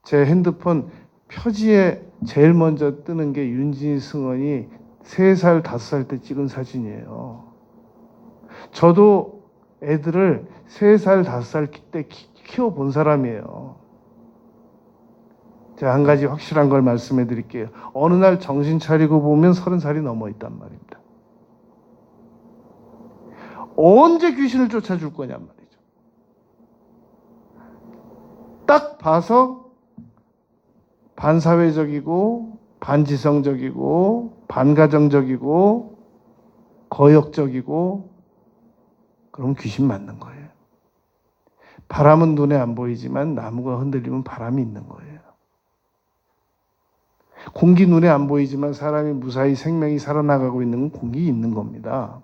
제 핸드폰 표지에 제일 먼저 뜨는 게 윤진이 승원이 3살, 5살 때 찍은 사진이에요. 저도 애들을 3살, 5살 때 키워본 사람이에요. 제가 한 가지 확실한 걸 말씀해 드릴게요. 어느 날 정신 차리고 보면 30살이 넘어 있단 말입니다. 언제 귀신을 쫓아줄 거냔 말이죠. 딱 봐서 반사회적이고 반지성적이고 반가정적이고 거역적이고 그럼 귀신 맞는 거예요. 바람은 눈에 안 보이지만 나무가 흔들리면 바람이 있는 거예요. 공기 눈에 안 보이지만 사람이 무사히 생명이 살아나가고 있는 건 공기 있는 겁니다.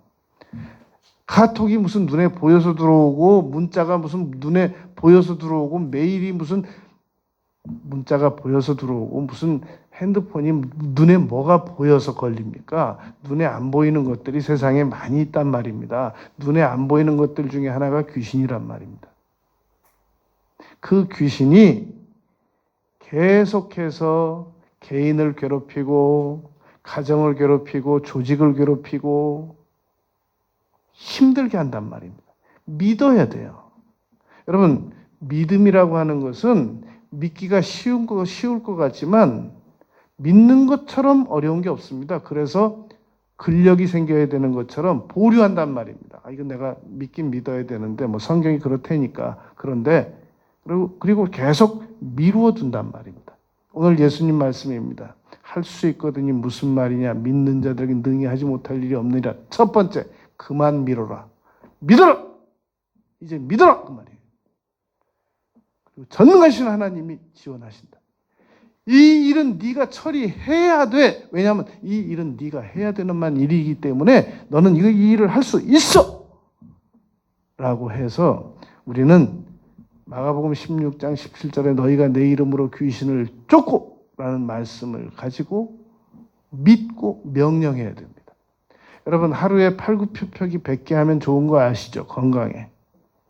카톡이 무슨 눈에 보여서 들어오고 문자가 무슨 눈에 보여서 들어오고 메일이 무슨 문자가 보여서 들어오고 무슨 핸드폰이 눈에 뭐가 보여서 걸립니까? 눈에 안 보이는 것들이 세상에 많이 있단 말입니다. 눈에 안 보이는 것들 중에 하나가 귀신이란 말입니다. 그 귀신이 계속해서 개인을 괴롭히고 가정을 괴롭히고 조직을 괴롭히고 힘들게 한단 말입니다. 믿어야 돼요. 여러분 믿음이라고 하는 것은 믿기가 쉬울 것 같지만 믿는 것처럼 어려운 게 없습니다. 그래서 근력이 생겨야 되는 것처럼 보류한단 말입니다. 이건 내가 믿긴 믿어야 되는데 뭐 성경이 그렇다니까. 그런데 그리고 계속 미루어 둔단 말입니다. 오늘 예수님 말씀입니다. 할 수 있거든요. 무슨 말이냐? 믿는 자들에게 능히 하지 못할 일이 없느니라. 첫 번째, 그만 미뤄라. 믿어라. 이제 믿어라 그 말이에요. 그리고 전능하신 하나님이 지원하신다. 이 일은 네가 처리해야 돼. 왜냐하면 이 일은 네가 해야 되는 일이기 때문에 너는 이 일을 할 수 있어. 라고 해서 우리는 마가복음 16장 17절에 너희가 내 이름으로 귀신을 쫓고 라는 말씀을 가지고 믿고 명령해야 됩니다. 여러분 하루에 팔굽혀펴기 100개 하면 좋은 거 아시죠? 건강에.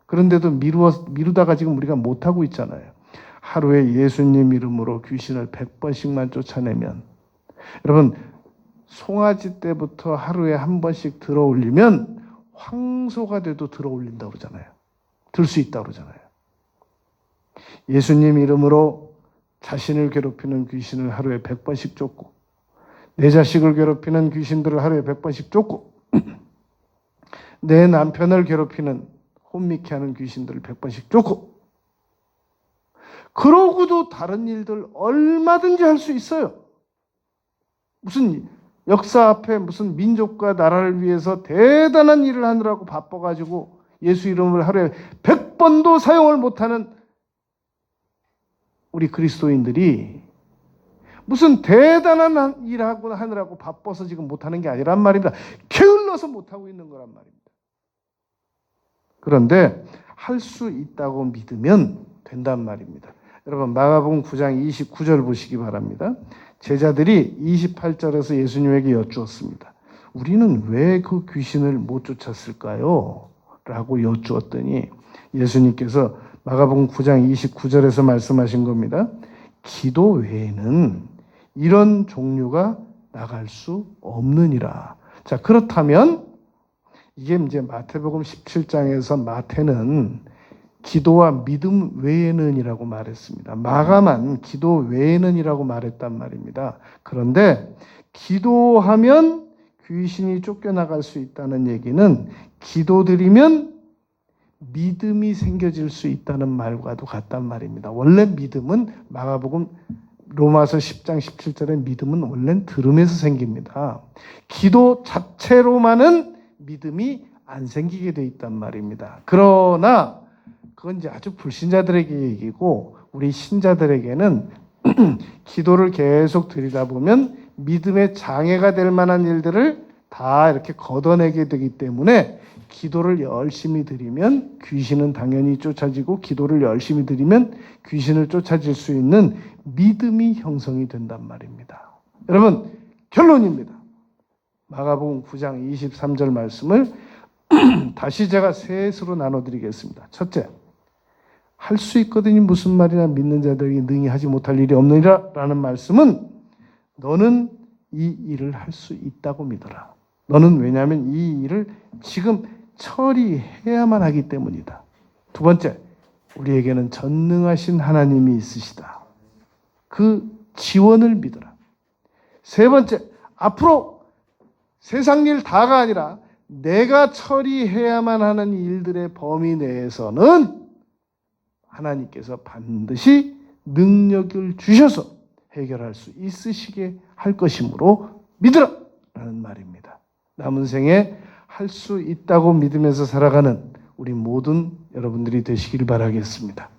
그런데도 미루다가 지금 우리가 못하고 있잖아요. 하루에 예수님 이름으로 귀신을 100번씩만 쫓아내면 여러분 송아지 때부터 하루에 한 번씩 들어올리면 황소가 돼도 들어올린다고 그러잖아요. 들 수 있다고 그러잖아요. 예수님 이름으로 자신을 괴롭히는 귀신을 하루에 100번씩 쫓고 내 자식을 괴롭히는 귀신들을 하루에 100번씩 쫓고 내 남편을 괴롭히는 혼미케 하는 귀신들을 100번씩 쫓고 그러고도 다른 일들 얼마든지 할 수 있어요. 무슨 역사 앞에 무슨 민족과 나라를 위해서 대단한 일을 하느라고 바빠가지고 예수 이름을 하루에 100번도 사용을 못하는 우리 그리스도인들이 무슨 대단한 일하고 하느라고 바빠서 지금 못하는 게 아니란 말입니다. 게을러서 못하고 있는 거란 말입니다. 그런데 할 수 있다고 믿으면 된단 말입니다. 여러분 마가복음 9장 29절 보시기 바랍니다. 제자들이 28절에서 예수님에게 여쭈었습니다. 우리는 왜 그 귀신을 못 쫓았을까요? 라고 여쭈었더니 예수님께서 마가복음 9장 29절에서 말씀하신 겁니다. 기도 외에는 이런 종류가 나갈 수 없느니라. 자, 그렇다면 이게 이제 마태복음 17장에서 마태는 기도와 믿음 외에는이라고 말했습니다. 마가만 기도 외에는이라고 말했단 말입니다. 그런데 기도하면 귀신이 쫓겨나갈 수 있다는 얘기는 기도드리면 믿음이 생겨질 수 있다는 말과도 같단 말입니다. 원래 믿음은 마가복음 로마서 10장 17절의 믿음은 원래 들음에서 생깁니다. 기도 자체로만은 믿음이 안 생기게 돼 있단 말입니다. 그러나 그건 이제 아주 불신자들에게 얘기고 우리 신자들에게는 기도를 계속 드리다 보면 믿음의 장애가 될 만한 일들을 다 이렇게 걷어내게 되기 때문에 기도를 열심히 드리면 귀신은 당연히 쫓아지고 기도를 열심히 드리면 귀신을 쫓아질 수 있는 믿음이 형성이 된단 말입니다. 여러분 결론입니다. 마가복음 9장 23절 말씀을 다시 제가 셋으로 나눠드리겠습니다. 첫째, 할 수 있거든요. 무슨 말이나 믿는 자들에게 능히 하지 못할 일이 없느니라 라는 말씀은 너는 이 일을 할 수 있다고 믿어라. 너는 왜냐하면 이 일을 지금 처리해야만 하기 때문이다. 두 번째, 우리에게는 전능하신 하나님이 있으시다. 그 지원을 믿어라. 세 번째, 앞으로 세상 일 다가 아니라 내가 처리해야만 하는 일들의 범위 내에서는 하나님께서 반드시 능력을 주셔서 해결할 수 있으시게 할 것이므로 믿으라 라는 말입니다. 남은 생에 할 수 있다고 믿으면서 살아가는 우리 모든 여러분들이 되시길 바라겠습니다.